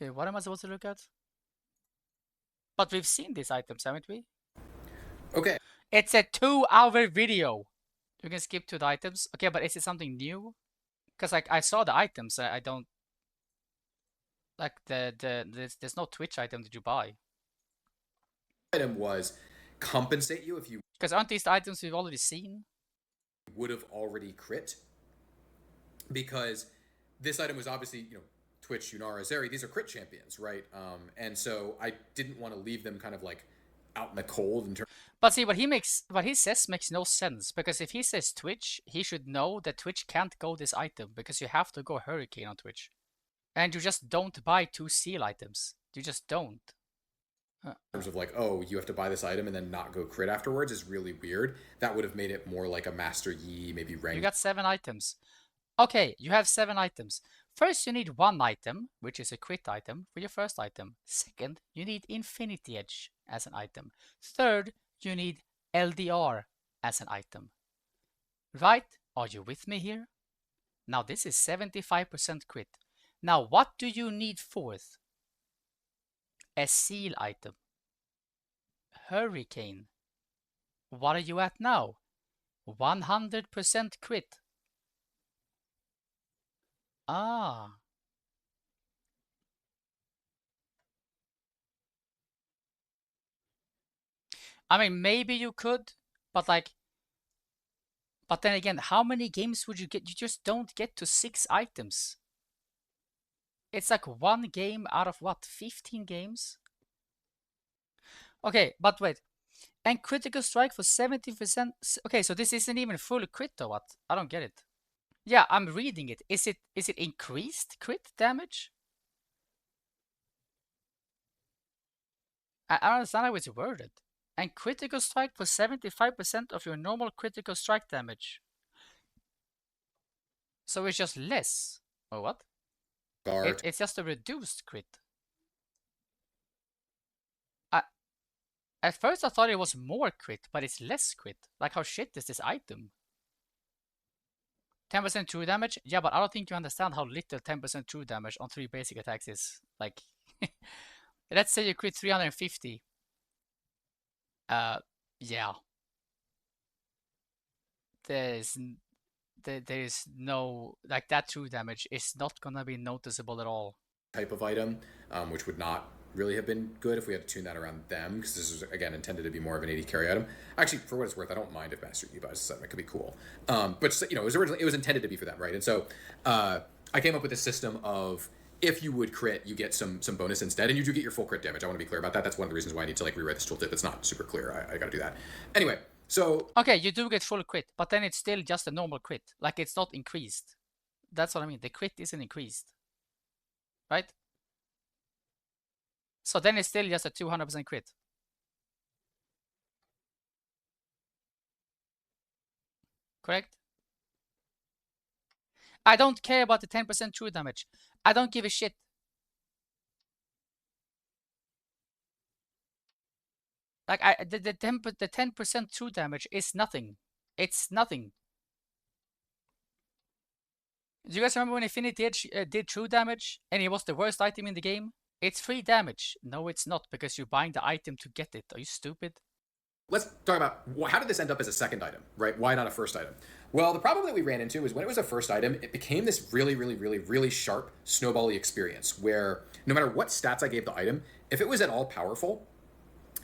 Okay, what am I supposed to look at? But we've seen these items, haven't we? Okay. It's a 2-hour video. You can skip to the items. Okay, but is it something new? Because like I saw the items, I don't like there's no Twitch item that you buy. Item was compensate you if you Because aren't these the items we've already seen? would have already crit. Because this item was obviously, Twitch, Yunara, Zeri, these are crit champions, right? And so I didn't want to leave them kind of like out in the cold in terms. But see, what he says makes no sense, because if he says Twitch, he should know that Twitch can't go this item, because you have to go Hurricane on Twitch. And you just don't buy 2 seal items. You just don't. In terms of like, oh, you have to buy this item and then not go crit afterwards is really weird. That would have made it more like a Master Yi, maybe rank. You got 7 items. Okay, you have 7 items. First, you need 1 item, which is a crit item, for your first item. Second, you need Infinity Edge as an item. Third, you need LDR as an item. Right? Are you with me here? Now, this is 75% crit. Now, what do you need fourth? A seal item. Hurricane. What are you at now? 100% crit. Ah. I mean, maybe you could, but like, but then again, how many games would you get? You just don't get to 6 items. It's like 1 game out of what, 15 games? Okay, but wait. And critical strike for 70%. Okay, so this isn't even full crit or what? I don't get it. Yeah, I'm reading it. Is it increased crit damage? I don't understand how it's worded. And critical strike for 75% of your normal critical strike damage. So it's just less. Or what? It's just a reduced crit. At first I thought it was more crit, but it's less crit. Like, how shit is this item? 10% true damage? Yeah, but I don't think you understand how little 10% true damage on 3 basic attacks is. Like, let's say you crit 350. Yeah. There's no, like, that true damage is not gonna be noticeable at all. Type of item, which would not really have been good if we had to tune that around them, because this is again intended to be more of an AD carry item. Actually, for what it's worth, I don't mind if Master Yi buys this item; it could be cool. But it was intended to be for them, right? And so I came up with a system of, if you would crit, you get some bonus instead, and you do get your full crit damage. I want to be clear about that. That's one of the reasons why I need to like rewrite this tooltip. It's not super clear. I got to do that. Anyway, so okay, you do get full crit, but then it's still just a normal crit. Like, it's not increased. That's what I mean. The crit isn't increased, right? So then it's still just a 200% crit. Correct? I don't care about the 10% true damage. I don't give a shit. Like, the 10% true damage is nothing. It's nothing. Do you guys remember when Infinity Edge did true damage and it was the worst item in the game? It's free damage. No, it's not, because you're buying the item to get it. Are you stupid? Let's talk about how did this end up as a second item, right? Why not a first item? Well, the problem that we ran into is when it was a first item, it became this really, really, really, really sharp snowbally experience where no matter what stats I gave the item, if it was at all powerful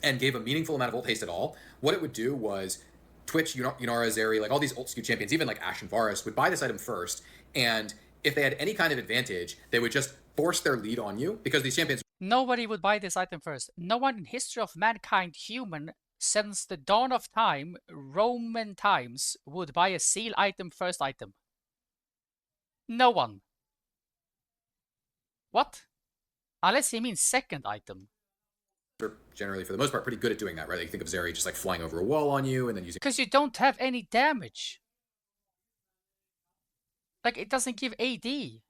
and gave a meaningful amount of ult haste at all, what it would do was Twitch, Yunara, Zeri, like all these ult skew champions, even like Ashe and Varus, would buy this item first, and if they had any kind of advantage, they would just force their lead on you, because these champions... Nobody would buy this item first. No one in history of mankind, human, since the dawn of time, Roman times, would buy a seal item first item. No one. What? Unless he means second item. Are generally, for the most part, pretty good at doing that, right? Like, you think of Zeri just like flying over a wall on you and then using... Because you don't have any damage. Like, it doesn't give AD.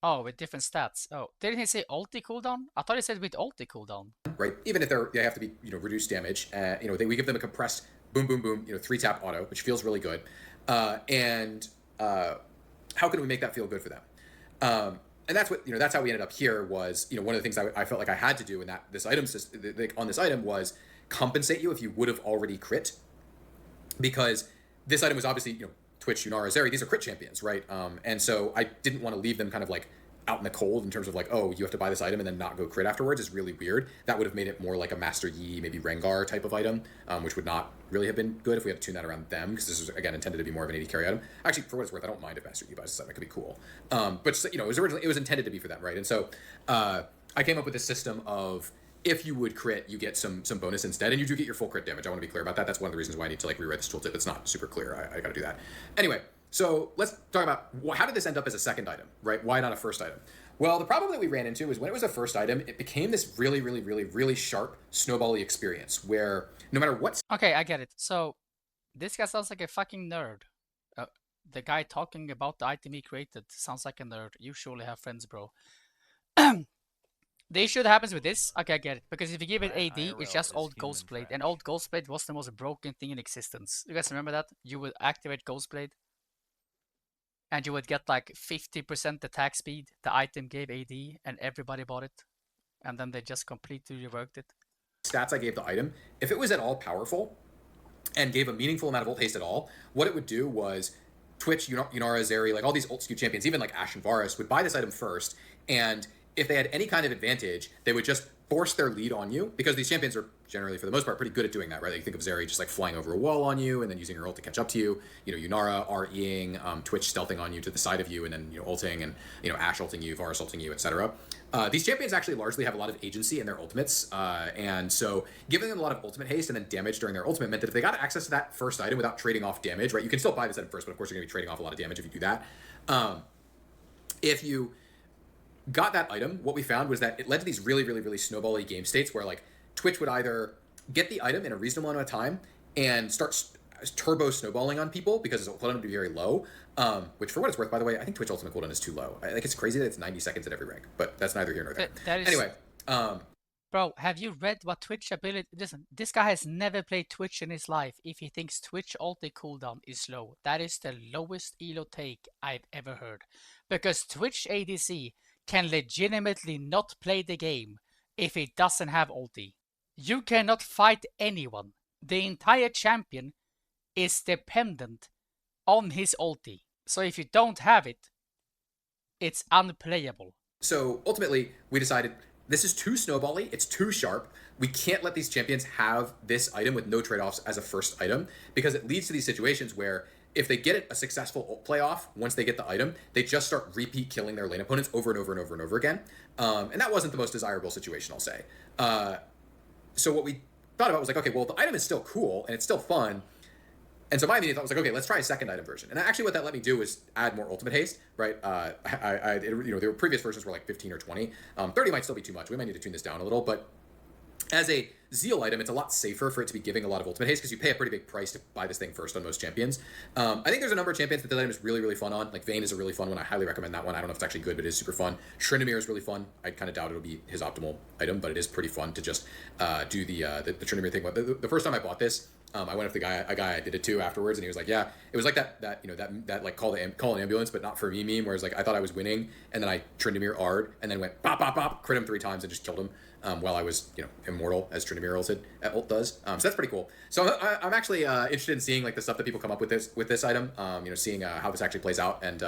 Oh, with different stats. Oh, didn't he say ulti cooldown? I thought he said with ulti cooldown. Right, even if they have to be reduced damage. We give them a compressed boom boom boom 3-tap auto, which feels really good. and how can we make that feel good for them? And that's what that's how we ended up here. Was one of the things I felt like I had to do in that this item system on this item was compensate you if you would have already crit, because this item was obviously Twitch, Yunara, Zeri, these are crit champions, right? And so I didn't want to leave them kind of like out in the cold in terms of like, oh, you have to buy this item and then not go crit afterwards is really weird. That would have made it more like a Master Yi, maybe Rengar type of item, which would not really have been good if we had to tune that around them, because this was, again, intended to be more of an AD carry item. Actually, for what it's worth, I don't mind if Master Yi buys this item. It could be cool. But, it was intended to be for them, right? And so I came up with this system of, if you would crit, you get some bonus instead, and you do get your full crit damage. I want to be clear about that. That's one of the reasons why I need to like rewrite this tooltip. It's not super clear. I got to do that. Anyway, so let's talk about how did this end up as a second item, right? Why not a first item? Well, the problem that we ran into is when it was a first item, it became this really, really, really, really sharp snowbally experience where no matter what. Okay, I get it. So this guy sounds like a fucking nerd. The guy talking about the item he created sounds like a nerd. You surely have friends, bro. The issue that happens with this, okay, I get it. Because if you give it AD, it's just old Ghostblade. And old Ghostblade was the most broken thing in existence. You guys remember that? You would activate Ghostblade, and you would get like 50% attack speed. The item gave AD, and everybody bought it. And then they just completely reworked it. Stats I gave the item, if it was at all powerful and gave a meaningful amount of ult haste at all, what it would do was Twitch, Yunara, Zeri, like all these ult skew champions, even like Ashe and Varus, would buy this item first, and if they had any kind of advantage, they would just force their lead on you, because these champions are generally, for the most part, pretty good at doing that, right? Like you think of Zeri just like flying over a wall on you and then using her ult to catch up to you. Yunara REing, Twitch stealthing on you to the side of you, and then ulting, and Ashe ulting you, Varus ulting you, etc. These champions actually largely have a lot of agency in their ultimates, and so giving them a lot of ultimate haste and then damage during their ultimate meant that if they got access to that first item without trading off damage, right? You can still buy this item first, but of course you're going to be trading off a lot of damage if you do that. If you got that item, what we found was that it led to these really, really, really snowbally game states where like Twitch would either get the item in a reasonable amount of time and start turbo snowballing on people because its cooldown would be very low, which for what it's worth, by the way, I think Twitch ultimate cooldown is too low. I think it's crazy that it's 90 seconds at every rank, but that's neither here nor there. Anyway. Bro, have you read what Twitch ability... Listen, this guy has never played Twitch in his life if he thinks Twitch ulti cooldown is low. That is the lowest elo take I've ever heard. Because Twitch ADC can legitimately not play the game if it doesn't have ulti. You cannot fight anyone. The entire champion is dependent on his ulti. So if you don't have it, it's unplayable. So ultimately, we decided this is too snowbally, it's too sharp. We can't let these champions have this item with no trade-offs as a first item, because it leads to these situations where if they get a successful ult playoff, once they get the item, they just start repeat killing their lane opponents over and over and over and over again. And that wasn't the most desirable situation, I'll say. So what we thought about was like, okay, well, the item is still cool and it's still fun. And so my immediate thought was like, okay, let's try a second item version. And actually what that let me do was add more ultimate haste, right? The previous versions were like 15 or 20. 30 might still be too much. We might need to tune this down a little, but as a Zeal item, it's a lot safer for it to be giving a lot of ultimate haste because you pay a pretty big price to buy this thing first on most champions. I think there's a number of champions that this item is really, really fun on. Like Vayne is a really fun one. I highly recommend that one. I don't know if it's actually good, but it is super fun. Tryndamere is really fun. I kind of doubt it'll be his optimal item, but it is pretty fun to just do the Tryndamere thing. The first time I bought this, I went up to a guy I did it to afterwards, and he was like, "Yeah, it was like that like call an ambulance, but not for me meme. Whereas like I thought I was winning, and then I Tryndamere R'd, and then went bop bop bop, crit him 3 times, and just killed him while I was immortal as Tryndamere ult does. So that's pretty cool. So I'm actually interested in seeing like the stuff that people come up with this item. Seeing how this actually plays out, and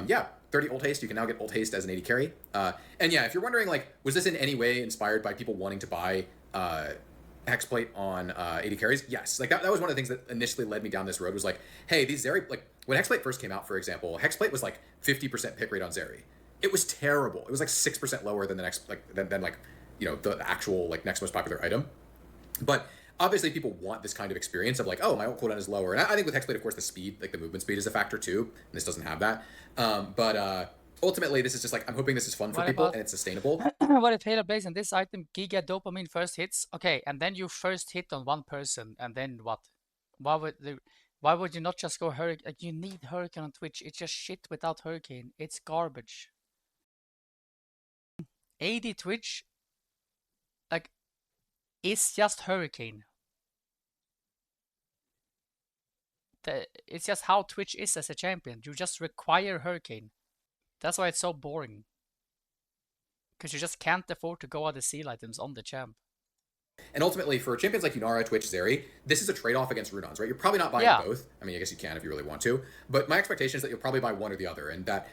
yeah. 30 ult haste. You can now get ult haste as an AD carry. And yeah, if you're wondering, like, was this in any way inspired by people wanting to buy Hexplate on AD carries? Yes. Like, that was one of the things that initially led me down this road was like, hey, these Zeri, like, when Hexplate first came out, for example, Hexplate was like 50% pick rate on Zeri. It was terrible. It was like 6% lower than the next, like, than the actual, like, next most popular item. But obviously people want this kind of experience of like, oh, my ult cooldown is lower. And I think with Hexblade, of course, the speed, like the movement speed is a factor too. And this doesn't have that. But ultimately, this is just like, I'm hoping this is fun for people and it's sustainable. What if Helia plays in this item, Giga Dopamine first hits? Okay, and then you first hit on one person, and then what? Why would you not just go Hurricane? Like, you need Hurricane on Twitch. It's just shit without Hurricane. It's garbage. AD Twitch, like, it's just Hurricane. It's just how Twitch is as a champion. You just require Hurricane. That's why it's so boring. Because you just can't afford to go out the seal items on the champ. And ultimately, for champions like Yunara, Twitch, Zeri, this is a trade-off against Runons, right? You're probably not buying both. I mean, I guess you can if you really want to. But my expectation is that you'll probably buy one or the other, and that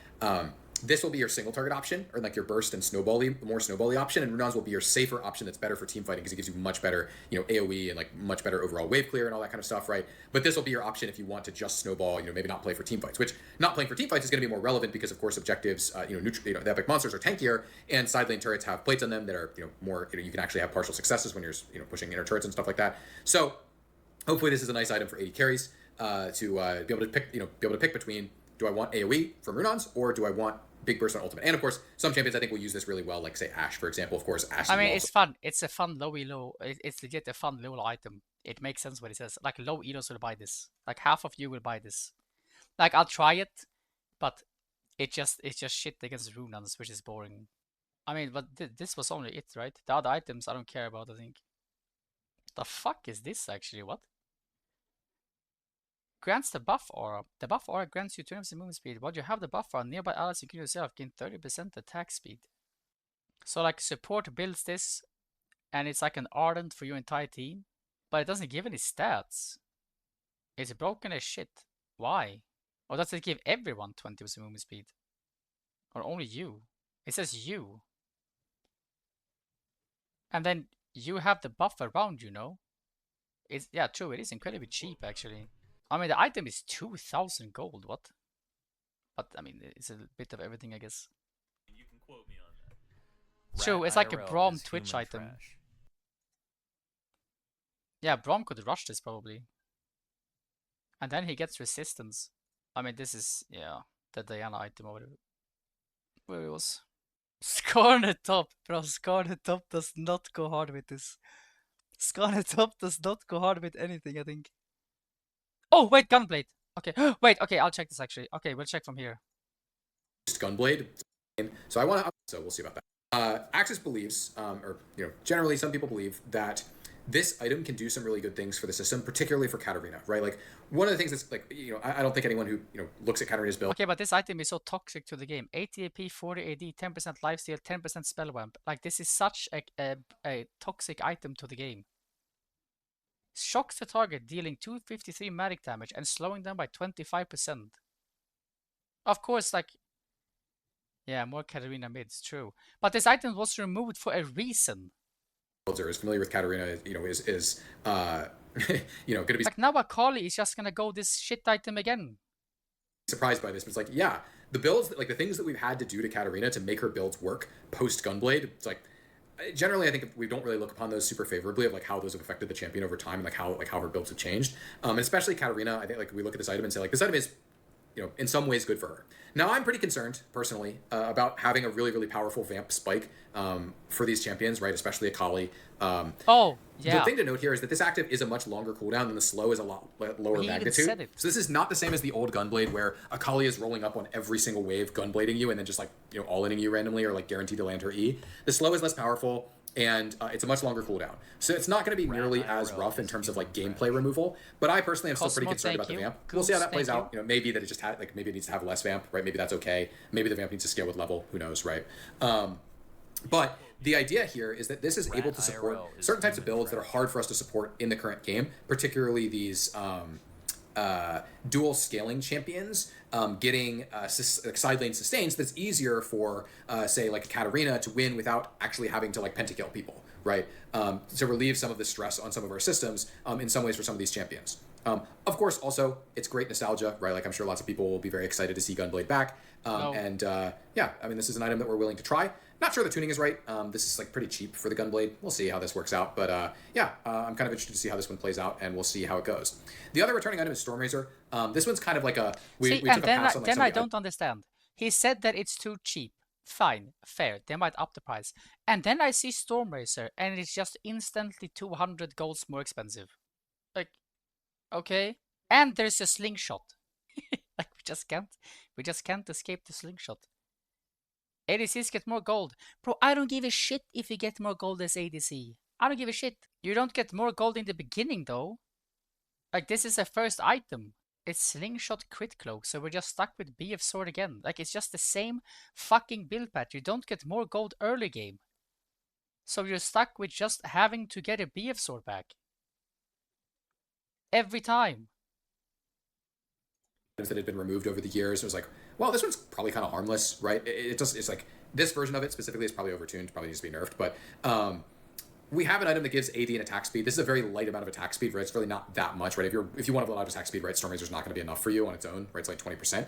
this will be your single target option, or like your burst and snowbally, more snowbally option, and Runons will be your safer option that's better for team fighting because it gives you much better, AoE and like much better overall wave clear and all that kind of stuff, right? But this will be your option if you want to just snowball, maybe not play for team fights, which not playing for team fights is going to be more relevant because of course objectives, the epic monsters are tankier and side lane turrets have plates on them that are, more, you can actually have partial successes when you're, pushing inner turrets and stuff like that. So hopefully this is a nice item for 80 carries to be able to pick between, do I want AoE from Runons or do I want big burst on ultimate? And of course, some champions I think will use this really well, like say Ashe, for example. Of course, Ashe. I mean, it's fun. It's a fun low elo. It's legit a fun low item. It makes sense what it says. Like low elos will buy this. Like half of you will buy this. Like I'll try it, but it's just shit against Runons, which is boring. I mean, but this was only it, right? The other items I don't care about. I think. The fuck is this actually? What? Grants the buff aura. The buff aura grants you 20% movement speed. While you have the buff aura, nearby allies including yourself gain 30% attack speed. So like support builds this, and it's like an ardent for your entire team, but it doesn't give any stats. It's broken as shit. Why? Or does it give everyone 20% movement speed? Or only you? It says you. And then you have the buff around, It's, yeah, true, it is incredibly cheap actually. I mean, the item is 2,000 gold, what? But, I mean, it's a bit of everything, I guess. You can quote me on that. True, it's like a Braum Twitch item. Trash. Yeah, Braum could rush this, probably. And then he gets resistance. I mean, this is, yeah, the Diana item or whatever. Where it was. Scarlet Top, bro, Scarlet Top does not go hard with this. Scarlet Top does not go hard with anything, I think. Oh, wait, Gunblade. Okay, wait, okay, I'll check this actually. Okay, we'll check from here. Gunblade. So I want to, so we'll see about that. Axis believes, or generally some people believe that this item can do some really good things for the system, particularly for Katarina, right? Like one of the things that's like, I don't think anyone who looks at Katarina's build. Okay, but this item is so toxic to the game. 80 AP, 40 AD, 10% lifesteal, 10% spell wamp. Like this is such a toxic item to the game. Shocks the target, dealing 253 magic damage and slowing them by 25%. Of course, like, yeah, more Katarina mids, true. But this item was removed for a reason. Is familiar with Katarina, is going to be like now Akali is just gonna go this shit item again. Surprised by this, but it's like, yeah, the builds, like the things that we've had to do to Katarina to make her builds work post Gunblade, it's like. Generally, I think we don't really look upon those super favorably of like how those have affected the champion over time and like how her builds have changed. And especially Katarina, I think like we look at this item and say like this item is, in some ways good for her. Now I'm pretty concerned personally about having a really, really powerful vamp spike for these champions, right? Especially Akali. Oh, yeah. The thing to note here is that this active is a much longer cooldown and the slow is a lot lower magnitude. So this is not the same as the old Gunblade where Akali is rolling up on every single wave, gunblading you and then just like, all-inning you randomly or like guaranteed to land her E. The slow is less powerful and it's a much longer cooldown. So it's not going to be nearly as rough in terms of like gameplay removal, but I personally am still pretty concerned about the vamp. We'll see how that plays out. Maybe that it just had like, maybe it needs to have less vamp, right? Maybe that's okay. Maybe the vamp needs to scale with level, who knows, right? But the idea here is that this is able to support certain types of builds that are hard for us to support in the current game, particularly these dual scaling champions getting side lane sustains that's easier for, say, like a Katarina to win without actually having to like pentakill people, right? To relieve some of the stress on some of our systems in some ways for some of these champions. Of course, also, it's great nostalgia, right? Like I'm sure lots of people will be very excited to see Gunblade back. And yeah, I mean, this is an item that we're willing to try. Not sure the tuning is right. This is like pretty cheap for the Gunblade. We'll see how this works out. But yeah, I'm kind of interested to see how this one plays out, and we'll see how it goes. The other returning item is Stormrazor. This one's kind of like a we took a pass on like then I don't understand. He said that it's too cheap. Fine, fair. They might up the price. And then I see Stormrazor, and it's just instantly 200 golds more expensive. Like, okay. And there's a slingshot. Like we just can't escape the slingshot. ADCs get more gold. Bro, I don't give a shit if you get more gold as ADC. I don't give a shit. You don't get more gold in the beginning though. Like this is a first item. It's Slingshot Crit Cloak, so we're just stuck with BF Sword again. Like, it's just the same fucking build patch. You don't get more gold early game. So you're stuck with just having to get a BF Sword back. Every time. That had been removed over the years. It was like, well, this one's probably kind of harmless, right? It's like, this version of it specifically is probably overtuned, probably needs to be nerfed, but we have an item that gives AD and attack speed. This is a very light amount of attack speed, right? It's really not that much, right? If you want to have a lot of attack speed, right, Stormrazor's not going to be enough for you on its own, right? It's like 20%.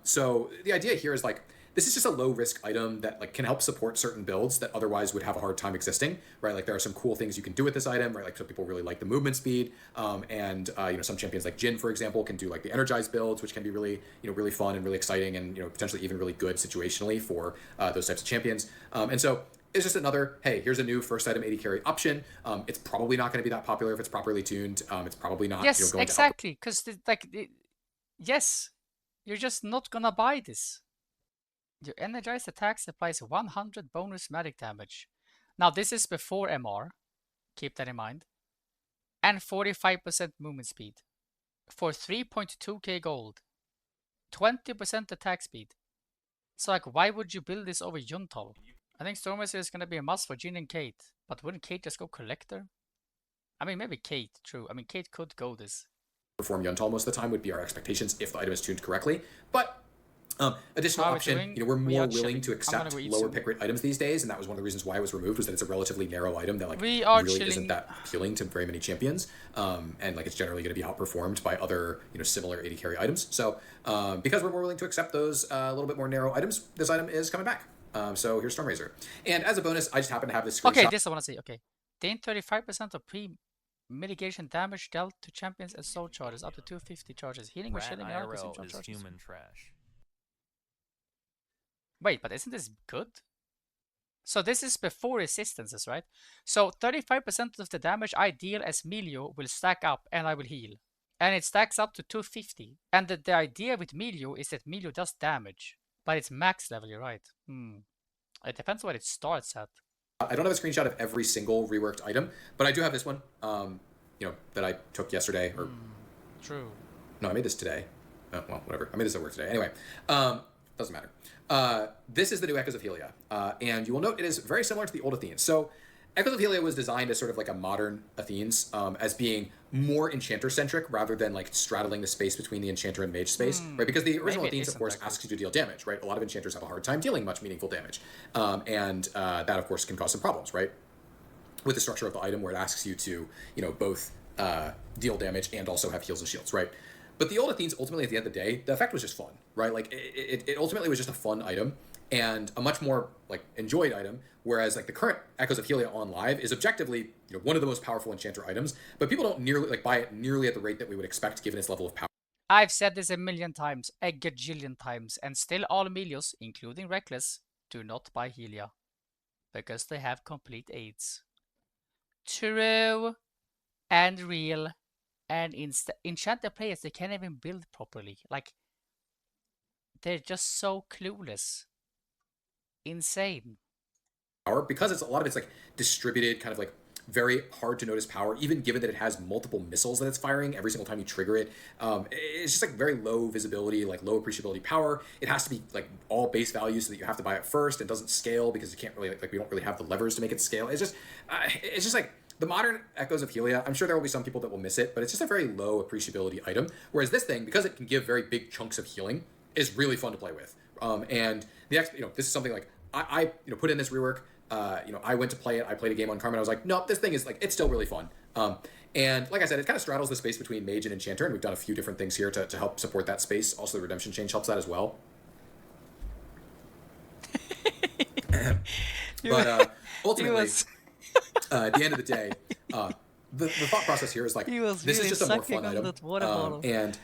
So the idea here is like, this is just a low risk item that like can help support certain builds that otherwise would have a hard time existing, right? Like there are some cool things you can do with this item, right? Like some people really like the movement speed, and some champions like Jhin, for example, can do like the energized builds, which can be really really fun and really exciting, and potentially even really good situationally for those types of champions. And so it's just another, hey, here's a new first item AD carry option. It's probably not going to be that popular if it's properly tuned. It's probably not. Yes, Going exactly. Because yes, you're just not gonna buy this. Your energized attacks applies 100 bonus magic damage. Now this is before MR, keep that in mind, and 45% movement speed for 3.2k gold, 20% attack speed. So like, why would you build this over Yuntal? I think Stormrazor is gonna be a must for Jhin and Kate, but wouldn't Kate just go Collector? I mean, maybe Kate, true. I mean, Kate could go this. Perform Yuntal most of the time would be our expectations if the item is tuned correctly, but additional option, we're more willing to accept lower pick rate items these days, and that was one of the reasons why it was removed, was that it's a relatively narrow item that like really isn't that appealing to very many champions, and like it's generally going to be outperformed by other similar AD carry items. So because we're more willing to accept those a little bit more narrow items, this item is coming back. So here's Stormrazor, and as a bonus, I just happen to have this screenshot. Okay, this I want to see. Okay, gain 35% of pre-mitigation damage dealt to champions and soul charges up to 250 charges. Healing with shielding RATIRL is human trash. Wait, but isn't this good? So this is before resistances, right? So 35% of the damage I deal as Melio will stack up and I will heal. And it stacks up to 250. And the idea with Melio is that Melio does damage. But it's max level, you're right. It depends what it starts at. I don't have a screenshot of every single reworked item, but I do have this one, that I took yesterday. Or True. No, I made this today. Oh, well, whatever. I made this at work today. Anyway, doesn't matter. This is the new Echoes of Helia, and you will note it is very similar to the old Athenes. So Echoes of Helia was designed as sort of like a modern Athenes, as being more Enchanter-centric rather than like straddling the space between the Enchanter and Mage space, right? Because the original Athenes, of course, asks you to deal damage, right? A lot of Enchanters have a hard time dealing much meaningful damage, and that, of course, can cause some problems, right? With the structure of the item where it asks you to, both deal damage and also have heals and shields, right? But the old Athenes, ultimately, at the end of the day, the effect was just fun, right? Like, it ultimately was just a fun item and a much more, like, enjoyed item, whereas, like, the current Echoes of Helia on live is objectively, one of the most powerful Enchanter items, but people don't nearly, like, buy it nearly at the rate that we would expect given its level of power. I've said this a million times, a gajillion times, and still all Melios, including Reckless, do not buy Helia. Because they have complete aids. True and real. And Enchanter players, they can't even build properly. Like, they're just so clueless. Insane. Power, because a lot of it's like distributed, kind of like very hard to notice power, even given that it has multiple missiles that it's firing every single time you trigger it. It's just like very low visibility, like low appreciability power. It has to be like all base values so that you have to buy it first. It doesn't scale because you can't really, like we don't really have the levers to make it scale. It's just like, the modern Echoes of Helia, I'm sure there will be some people that will miss it, but it's just a very low appreciability item. Whereas this thing, because it can give very big chunks of healing, is really fun to play with. And this is something like I put in this rework. I went to play it. I played a game on Carmen. I was like, no, this thing is like, it's still really fun. And like I said, it kind of straddles the space between Mage and Enchanter, and we've done a few different things here to help support that space. Also, the Redemption change helps that as well. But ultimately, at the end of the day, the thought process here is like, this is just a more fun item. And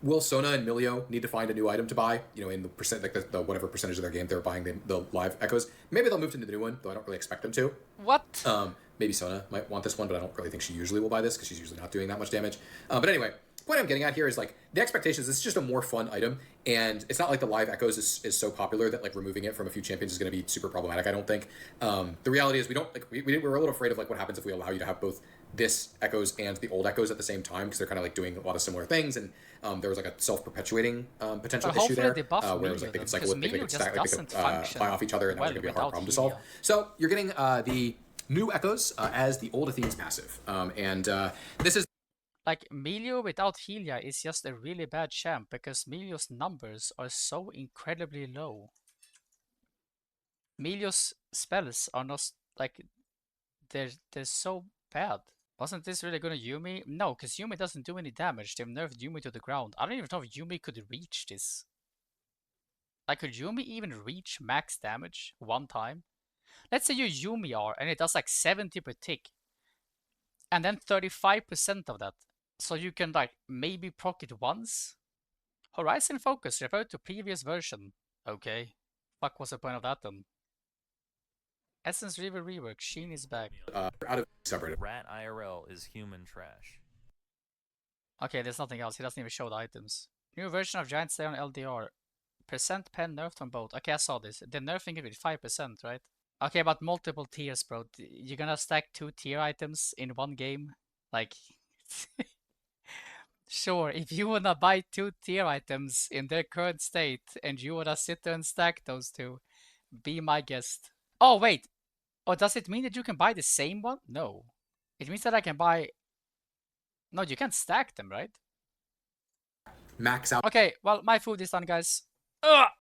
will Sona and Melio need to find a new item to buy? In the percent, like the whatever percentage of their game they're buying the live Echoes. Maybe they'll move to the new one, though I don't really expect them to. What? Maybe Sona might want this one, but I don't really think she usually will buy this because she's usually not doing that much damage. But anyway, the point I'm getting at here is like the expectations. This is just a more fun item, and it's not like the live Echoes is so popular that like removing it from a few champions is going to be super problematic. I don't think. The reality is we don't like we were a little afraid of like what happens if we allow you to have both this Echoes and the old Echoes at the same time because they're kind of like doing a lot of similar things, and there was like a self-perpetuating potential issue there, where it was like they could cycle with, they could stack, they could fly off each other, and that was going to be a hard problem to solve. So you're getting the new Echoes as the old Athene's passive, and this is like Melio without Helia is just a really bad champ because Melio's numbers are so incredibly low. Melio's spells are not like they're so bad. Wasn't this really gonna Yumi? No, because Yumi doesn't do any damage. They've nerfed Yumi to the ground. I don't even know if Yumi could reach this. Like, could Yumi even reach max damage one time? Let's say you Yumi R and it does like 70 per tick. And then 35% of that. So you can like maybe proc it once? Horizon Focus, refer to previous version. Okay. Fuck, what's the point of that then? Essence River rework, Sheen is back. out of separated. RATIRL is human trash. Okay, there's nothing else. He doesn't even show the items. New version of Giant Slayer on LDR. Percent pen nerfed on both. Okay, I saw this. They're nerfing it with 5%, right? Okay, but multiple tiers, bro. You're gonna stack 2 tier items in one game? Like, sure, if you wanna buy 2 tier items in their current state and you wanna sit there and stack those two, be my guest. Oh, wait. Oh, does it mean that you can buy the same one? No. It means that I can buy... No, you can't stack them, right? Max out. Okay, well, my food is done, guys. Ugh!